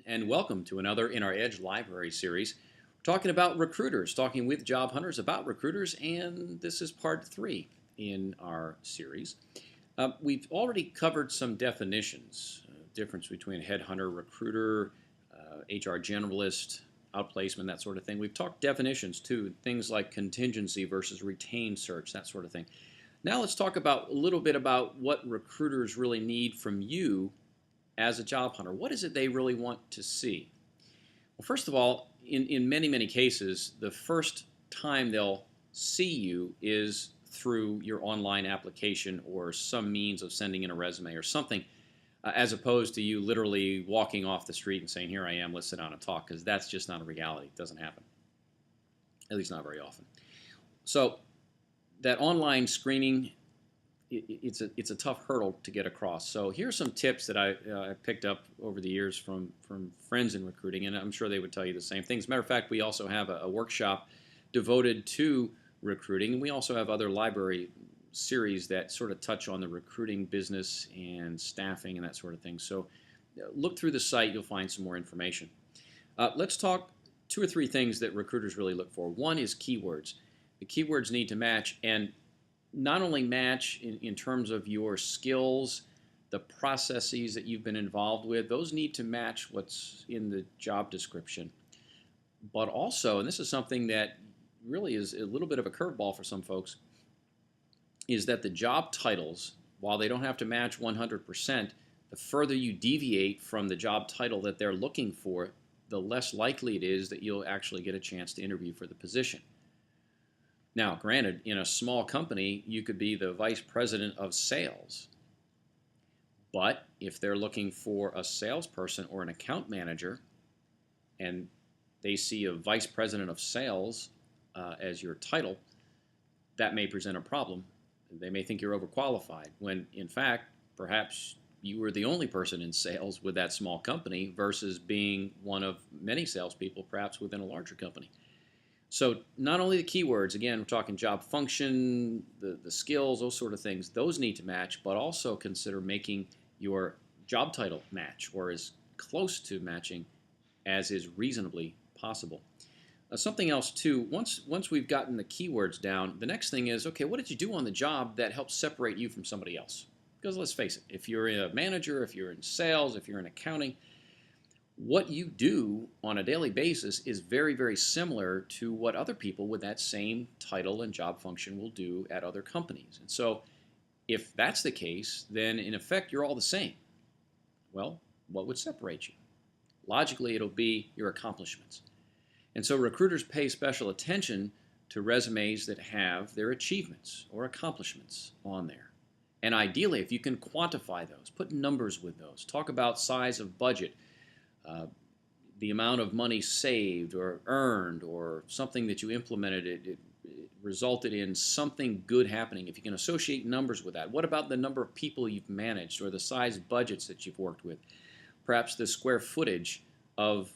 and welcome to another in our Edge Library series. We're talking about recruiters, talking with job hunters about recruiters, and this is part 3 in our series. We've already covered some definitions, difference between headhunter, recruiter, HR generalist, outplacement, that sort of thing. We've talked definitions too, things like contingency versus retained search, that sort of thing. Now let's talk about a little bit about what recruiters really need from you as a job hunter. What is it they really want to see? Well, first of all, in many cases, the first time they'll see you is through your online application or some means of sending in a resume or something, as opposed to you literally walking off the street and saying, here I am, let's sit down and talk, because that's just not a reality. It doesn't happen, at least not very often. So that online screening, it's a tough hurdle to get across. So here's some tips that I picked up over the years from friends in recruiting, and I'm sure they would tell you the same things. As a matter of fact, we also have a workshop devoted to recruiting, and we also have other library series that sort of touch on the recruiting business and staffing and that sort of thing. So look through the site, you'll find some more information. Let's talk 2 or 3 things that recruiters really look for. One is keywords. The keywords need to match, and not only match in terms of your skills, the processes that you've been involved with, those need to match what's in the job description. But also, and this is something that really is a little bit of a curveball for some folks, is that the job titles, while they don't have to match 100%, the further you deviate from the job title that they're looking for, the less likely it is that you'll actually get a chance to interview for the position. Now, granted, in a small company, you could be the vice president of sales. But if they're looking for a salesperson or an account manager, and they see a vice president of sales as your title, that may present a problem. They may think you're overqualified, when in fact, perhaps you were the only person in sales with that small company versus being one of many salespeople, perhaps within a larger company. So not only the keywords, again, we're talking job function, the skills, those sort of things, those need to match, but also consider making your job title match, or as close to matching as is reasonably possible. Something else too, once we've gotten the keywords down, the next thing is, okay, what did you do on the job that helps separate you from somebody else? Because let's face it, if you're a manager, if you're in sales, if you're in accounting, what you do on a daily basis is very similar to what other people with that same title and job function will do at other companies. And so if that's the case, then in effect you're all the same. Well, what would separate you? Logically, it'll be your accomplishments. And so recruiters pay special attention to resumes that have their achievements or accomplishments on there. And ideally, if you can quantify those, put numbers with those, talk about size of budget, the amount of money saved or earned, or something that you implemented, it resulted in something good happening. If you can associate numbers with that. What about the number of people you've managed, or the size budgets that you've worked with? Perhaps the square footage of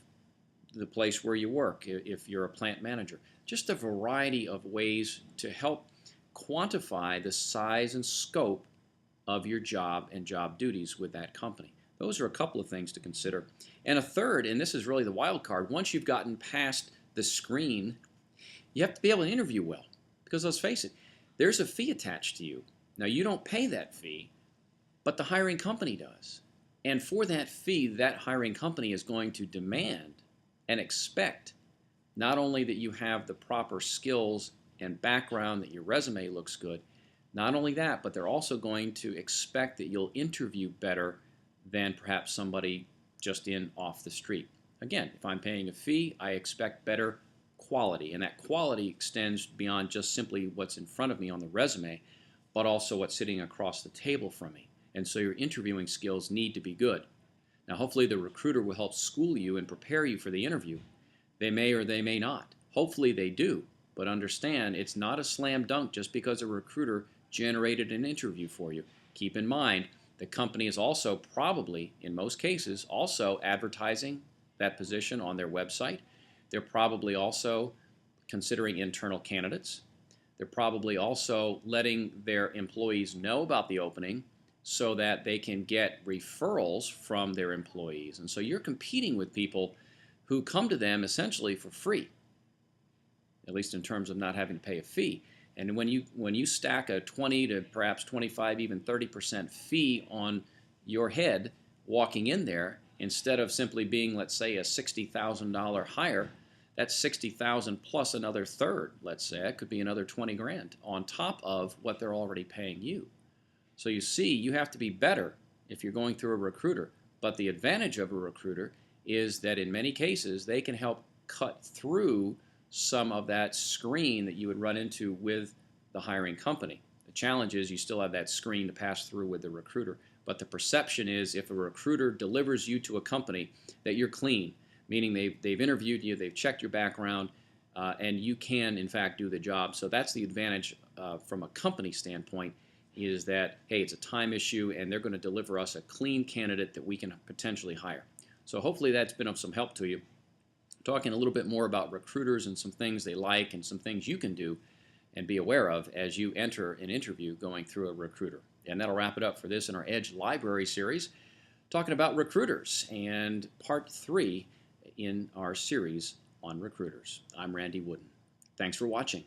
the place where you work if you're a plant manager. Just a variety of ways to help quantify the size and scope of your job and job duties with that company. Those are a couple of things to consider. And a third, and this is really the wild card, once you've gotten past the screen, you have to be able to interview well. Because let's face it, there's a fee attached to you. Now, you don't pay that fee, but the hiring company does. And for that fee, that hiring company is going to demand and expect not only that you have the proper skills and background, that your resume looks good, not only that, but they're also going to expect that you'll interview better than perhaps somebody just in off the street. Again, if I'm paying a fee, I expect better quality, and that quality extends beyond just simply what's in front of me on the resume, but also what's sitting across the table from me. And so your interviewing skills need to be good. Now, hopefully the recruiter will help school you and prepare you for the interview. They may or they may not. Hopefully they do, but understand it's not a slam dunk just because a recruiter generated an interview for you. Keep in mind, the company is also probably, in most cases, also advertising that position on their website. They're probably also considering internal candidates. They're probably also letting their employees know about the opening so that they can get referrals from their employees. And so you're competing with people who come to them essentially for free, at least in terms of not having to pay a fee. And when you stack a 20 to perhaps 25, even 30% fee on your head walking in there, instead of simply being, let's say, a $60,000 hire, that's 60,000 plus another third. Let's say it could be another 20 grand on top of what they're already paying you. So you see, you have to be better if you're going through a recruiter. But the advantage of a recruiter is that in many cases, they can help cut through some of that screen that you would run into with the hiring company. The challenge is you still have that screen to pass through with the recruiter. But the perception is if a recruiter delivers you to a company that you're clean, meaning they've interviewed you, they've checked your background, and you can, in fact, do the job. So that's the advantage from a company standpoint, is that, hey, it's a time issue, and they're going to deliver us a clean candidate that we can potentially hire. So hopefully that's been of some help to you. Talking a little bit more about recruiters and some things they like and some things you can do and be aware of as you enter an interview going through a recruiter. And that'll wrap it up for this in our Edge Library series, talking about recruiters and part 3 in our series on recruiters. I'm Randy Wooden. Thanks for watching.